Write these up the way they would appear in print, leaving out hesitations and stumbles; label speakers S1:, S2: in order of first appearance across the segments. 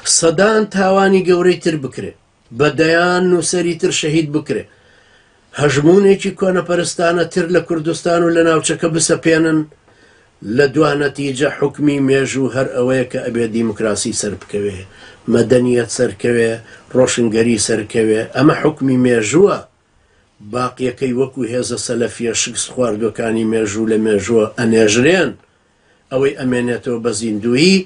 S1: سەدان تاوانی گەورەی تر بکرێ بەدەیان نووسەری تر شەهید بکرێ هەژمونێکی کۆنەپەرستانە تر لە کوردستان و لە ناوچەکە بسەپێنن لە دوانەتیجە حکمی مێژوو هەر ئەوەیە کە ئەبێ دیموکراسی سەر بکەوێ مەدەنیەت سەرکەوێ ڕۆشنگەری سەرکەوێ ئەمە حکمی مێژووە باقیەکەی وەکو هێزە سەلەفیە شکست خواردوەکانی مێژوو لە مێژووە ئەنێژرێن ئەوەی ئەمێنێتەوە بە زیندویی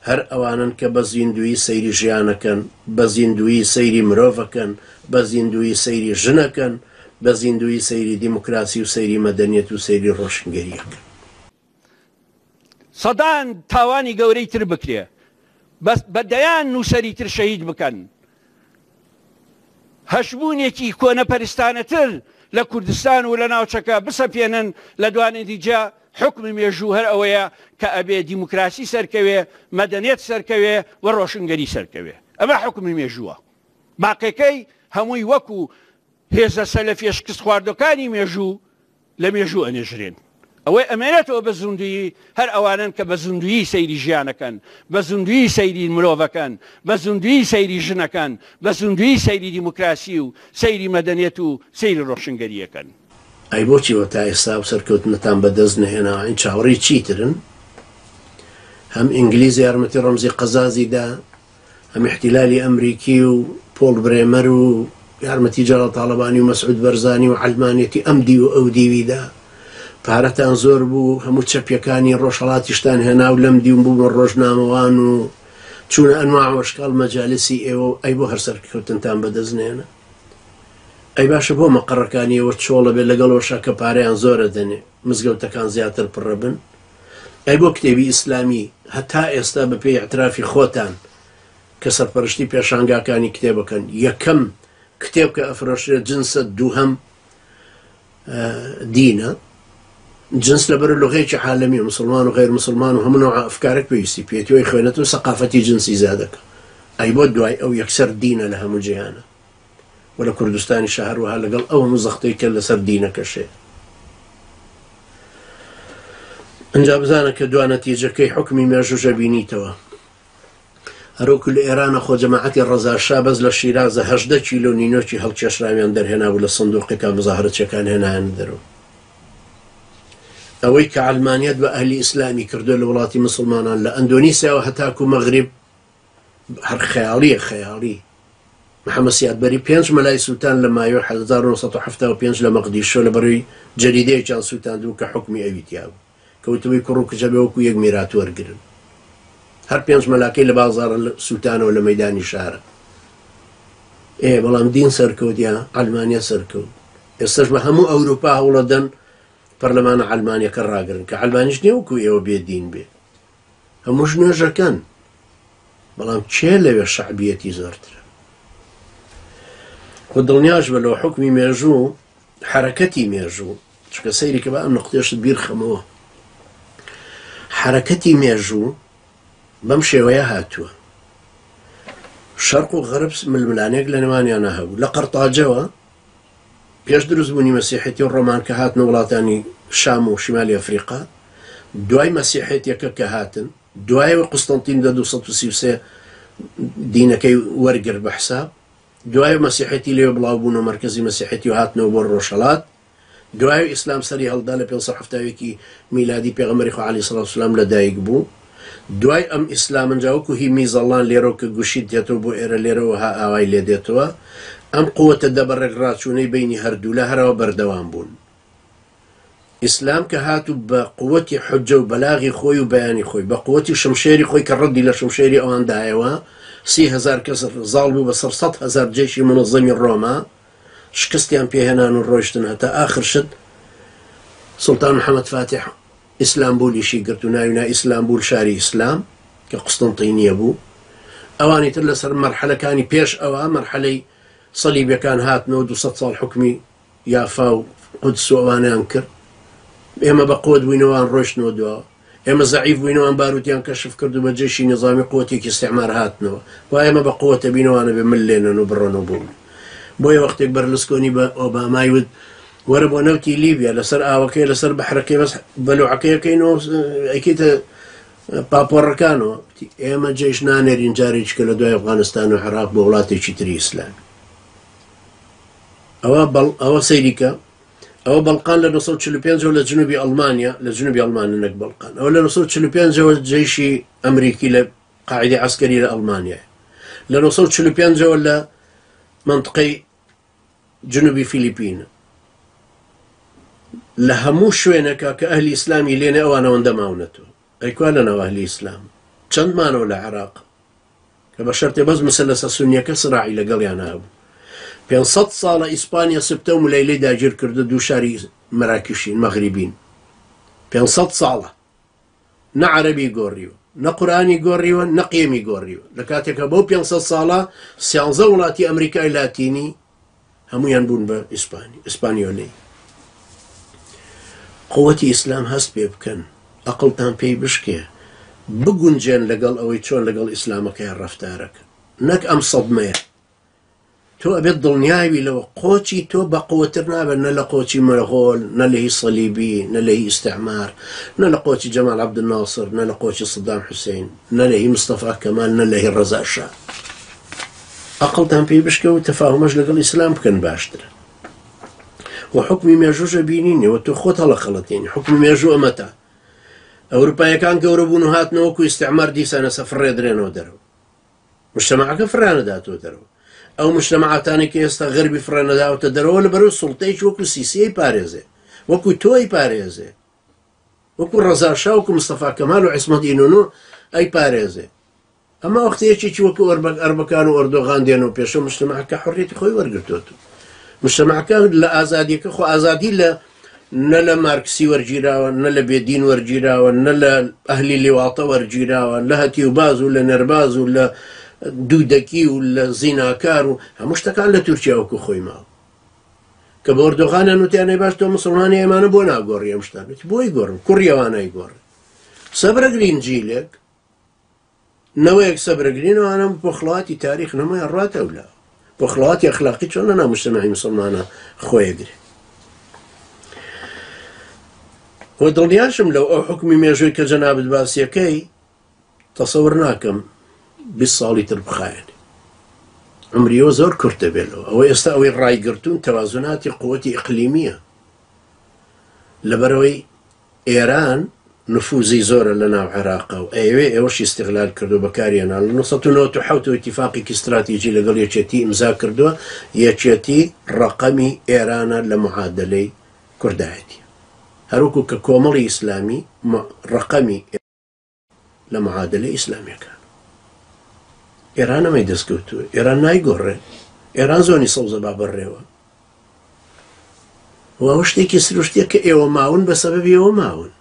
S1: هەر ئەوانن کە بە زیندویی سەیری ژیانەکەن بە زیندویی سەیری مرۆڤەکەن بە زیندویی سەیری ژنەکەن بە زیندویی سەیری دیموکراسی و سەیری مەدەنیەت و سەیری ڕۆشنگەریەکەن
S2: سەدان تاوانی گەورەی تر بکرێ بەدەیان نووسەری تر شەهید بکەن هەشبوونێکی کۆنەپەرستانەتر لە کوردستان و لە ناوچەکە بسەپێنن لە دوانەتیجە حکمی مێژوو هەر ئەوەیە کە ئەبێ دیموکراسی سەرکەوێ مەدەنیەت سەرکەوێ و ڕۆشنگەری سەرکەوێ ئەمە حکمی مێژووە باقیەکەی هەمووی وەکو هێزە سەلەفیە شکست خواردەکانی مێژوو لە مێژوو ئەنێژرێن ئەوەی ئەمێنێتەوە بە زیندویی هەر ئەوانن کە بە زیندویی سەیری ژیانەکەن بە زیندویی سەیری مرۆڤەکەن بە زیندویی سەیری ژنەکەن بە زیندویی سەیری دیموکراسی و سەیری مەدەنیەت و سەیری ڕۆشنگەریەکەن
S1: ئەی بۆچیوە تا ئێستا و سەرکەوتنەتان بەدەست نهێنا ئین چاوەڕی چیترن هەم ئینگلیز یارمەتی ڕەمزی قەزازیدا هەم احتیلالی ئەمریکی و پۆڵ برێمەر و یارمەتی جەڵە تاڵەبانی و مەسعود بەرزانی و عەلمانیەتی ئەمدی و ئەو دیویدا پارەتان زۆر بوو هەموو چەپیەکانی ڕۆژهەڵاتیشتان هێنا و لەم دی و بوو بە ڕۆژنامەوان و چوونە ئەنواع وەشکاڵ مەجالسی ئێوە ئەی بۆ هەر سەرکەوتنتان بەدەست نهێنا ئەی باشە بۆ مەقەڕەکانیەوە چۆڵە بێت لەگەڵەوەشە کە پارەیان زۆرە دەنێ مزگەوتەکان زیاتر پڕە بن ئەی بۆ کتێبی ئیسلامی هەتا ئێستا بە پێی اعترافی خۆتان کە سەرپەرشتی پێشانگاکانی کتێبەکەن یەکەم کتێب کە ئەفرۆشرێت جنسە دووهەم دینە جنس لەبەر لغەیەکی عالەمی مسلمان و غیر مسلمان و هەموو نوع ئەفکارێک پێویستی پێێتەوەی خوێنێت و سەقافەتی جنسی زیادەکە ئەی بۆ دوای ئەو یەکسەر دینە لە هەموو جیهانە و لە کوردستانی شەهروەها لەگەڵ ئەو هەموو زەختەی کە لەسەر دینەکەشێ ئەنجا بزانە کە دوانەتیجەکەی حکمی مێژوژە بینیتەوە هەروکو لە ئێرانە خۆ جەماعەتی ڕەزاشا بەس لە شیرازە 18 کیلۆ نینۆکی هەڵکێشراویان دەرهێنابوو لە سندوقێکان مزاهرەتچیەکان هێنایان دەرەوە ئەوەی کە عەلمانیەت بە ئەهلی ئیسلامی کردو لە وڵاتی مسلمانان لە ئەندۆنیسیاوە هەتاکو مەغریب هەر خەیاڵیە خەیاڵی محەممەد سیادبەری 5 مەلای سووتان لە مایۆ 1975 لە مەقدیشۆ لە بەروی جەریدەیەکیان سووتاندوو کە حکمی ئەویتیا بوو کەوتەوەی کوڕ و کچە بێ وەکو یەک میرات وەرگرن هەر 5 مەلاکەی لە بازاڕە سووتانەوە لە مەیدانی شارە بەڵام دین سەرکەوتیان ئەلمانیا سەرکەوت ئێستاش بە هەموو ئەوروپا هەوڵە دەن پەرلەمانە ئەلمانیەکە ڕاگرن کە ئەلمانیش نییە وەکو ئێوە بێدین بێ هەمووش نوێژەکەن بەڵام چێ لەوێ شەعبیەتی زۆرترە خۆ دڵنیاش بە لەوە حکمی مێژوو حرەکەتی مێژوو چکە سەیری کە بە ئەم نقطێشت بیرخەمەوە حرەکەتی مێژوو بەم شێوەیە هاتووە شەرق و غەرب ململانێک لە نێوانیانە هەبوو لە قەرتاجەوە پێش دروستبوونی مەسیحێتی و ڕۆمان کە هاتنە وڵاتانی شام و شیمالی ئەفریقا دوای مەسیحێتیەکە کە هاتن دوایەوە قوستەنتین لە 233 دینەکەی وەرگر بە حساب دوای مەسیحێتی لێوە بڵاوبوون و مەرکەزی مەسیحێتی و هاتنەوە بۆ ڕۆژهەڵات دوای ئیسلام سەری هەڵدا لە 570 میلادی پێغەمبەری خوا عەلەیهی سەڵات و سەلام لەدایک بوو دوای ئەم ئیسلام ئەنجاوەکو هی میزەڵان لێرە کە گوشید دێتەوە بۆ ئێرە لێرەوە ها ئاوای لێ دێتەوە ئەم قووەتە دەبەڕێک ڕاچوونەی بینی هەردوو لە هەرەوە بەردەوام بوون ئیسلام کە هاتوو بە قووەتی حوجە و بەلاغی خۆی و بەیانی خۆی بە قووەتی شمشێری خۆی کە ڕەدی لە شمشێری ئەوەندایەوە 30,000 کەس زاڵ بوو بە 100,000 جێشی منەظەمی ڕۆما شکستیان پێهێنان و ڕۆیشتن هەتا ئاخر شت سوڵتان محەممەد فاتح ئیسلامبولیشی گرت و ناوینا ئیسلامبول شاری ئیسلام کە قوستەنتینیە بوو ئەوانی تر لەسەر مەرحەلەکانی پێش ئەوە مەرحەلەی سەلیبیەکان هاتنەوە 200 ساڵ حکمی یافا و قودس و ئەوانیان کرد ئێمە بە قوت بووینەوەیان ڕۆیشتنەوە دووە ئێمە زەعیف بووینەوەیان باروتیان کەشف کرد و بە جێشی نظامی قوتێکی استعمار هاتنەوە و ئێمە بە قوتە بینەوانە بێ ملێنن و بڕۆنەوە بوون بۆیە وەختێک بەرلسکۆنی بە ئۆبامای وت وەرە بۆ نەوتی لیبیا لەسەر ئاوەکەی لەسەر بەحرەکەی بەس بەلوعەکەیەکەینەوە ئەیکیتە پاپۆڕەکانەوە ئێمە جێش نانێرین جارێک کە لە دوای ئەفغانستان و عێراق بۆ وڵاتێکی تری ئیسلامی ئەوە سەیریکە ئەوە بەڵقان لە 1945 لە جنوبی ئەڵمانیا لە جنوبی ئەڵمانیا نەک بەڵقان ئەوە لە 1945 جێشی ئەمریکی لە قاعدەی عسکەری لە ئەڵمانیا لە 1945 لە منطقەی جنوبی فیلیپینە لە هەموو شوێنەکە کە ئەهلی ئیسلامی لێنێ ئەوان ئەوەندە ماونەتەوە ئەیکوا لەنەوە ئەهلی ئیسلام چەندمانەوە لە عێراق کە بە شەرتێ بەس مەسەلەسە سونیەکە سراعی لەگەڵیان هەبوو 500 ساڵە ئیسپانیا سبتە و مولەیلەی داگیر کردە دوو شاری مەراکشین مەغریبین 500 ساڵە نە عەرەبی گۆڕیوە نە قورئانی گۆڕیوە نە قیەمی گۆڕیوە لە کاتێکە بەو 500 ساڵە 13 وڵاتی ئەمریکای لاتینی هەمویان بوون بە ئیسپانیۆلی قووەتی ئیسلام هەست پێ بکەن ئەقڵتان پێی بشکێ بگونجێن لەگەڵ ئەوەی چۆن لەگەڵ ئیسلامەکەی ڕەفتارەکە نەک ئەم سەدمەیە تۆ ئەبێت دڵنیاوی لەوە قۆچی تۆ بە قووەتر نابێت نە لە قۆچی مەرغۆل نە لە هی سەلیبی نە لە هی ئیستعمار نە لە قۆچی جەمال عەبدولناسر نە لە قۆچی سەدام حوسێن نە لە هی مستەفا کەمال نە لە هی ڕەزا شا ئەقڵتان پێی بشکە و تەفاهومەش لەگەڵ ئیسلام بکەن باشترە و حکمی مێژوژە بینینەوە تۆ خۆت هەڵە خەڵەتێنی حکمی مێژوو ئەمەتە ئەوروپایەکان گەورە بوون و هاتنەوەکو ئیستعمار دیسانە سەفڕێ درێنەوە دەرەوە مجتەمەعەکە فرانەداتەوە دەرەوە ئەو مجتەمەعاتانی کە ئێستا غەربی فرانەداوەتە دەرەوە لەبەرەوە سوڵتەیەکی وەکو سیسیەی پارێزێ وەکو تۆی پارێزێ وەکو ڕەزا شا وەکو مستەفا کەمال و عیسمەت ئینونۆ ئەی پارێزێ ئەمە وەختەیەکێکی وەکو ئەربەکان و ئەردۆغان دێنەوە پێشە مجتەمەعەکە حڕیەتی خۆی وەرگرتووە مجتەمەعەکە لە ئازادیەکە خۆ ئازادی لە نە لە مارکسی وەرگیراوە نە لە بێدین وەرگیراوە نە لە ئەهلی لێواتە وەرگیراوە لە هەتی و باز و لە نەرباز و لە دوودەکی و لە زیناکار و هەموو شتەکان لە تورکیا وەکو خۆی ماوە کە بە ئەردۆغانیان وتیانەی باش تۆ مسڵمانی ئێمانە بۆ ناگۆڕی ئەم شتان بۆی گۆڕن کوڕی ئەوانەی گۆڕن سەبرەگرین جیلێک نەوەیەک سەبرەگرینەوانە بۆ خڵاتی تاریخ نەمای ڕاتەولا بۆ خڵاتی ئەخلاقی چۆن لە ناو مجتەمەعی مسڵمانە خۆیەگرێ وە دڵنیاشم لەو ئەو حکمی مێژووی کە جەنابەت باسیەکەی تەسەور ناکەم 20 ساڵی تر بخایەن عمریەوە زۆر کورت دەبێتەوە ئەوە ئێستا ئەوەی ڕایگرتوون تەوازوناتی قووەتی ئیقلیمیە لەبەرەوەی ئێران نفوزی زۆرە لە ناو عێراقا و ئێوەش استیغلال کردو بەکارهێنا لە 1997 ئیتیفاقێکی استراتیجی لەگەڵ یەکێتی ئیمزا کردووە یەکێتی ڕەقەمی ئێرانە لە معادلەی کوردایەتی هەروکو کە کۆمەڵی ئیسلامی ڕەقەمی لە معادلەی ئیسلامیەکان ئێران ئەمەی دەستکەوتووە ئێران نایگۆڕێ ئێران زۆنی سەوزە با بەڕێوە و ئەوە شتێکی سروشتیە کە ئێوە ماون بە سەبەبی ئێوە ماون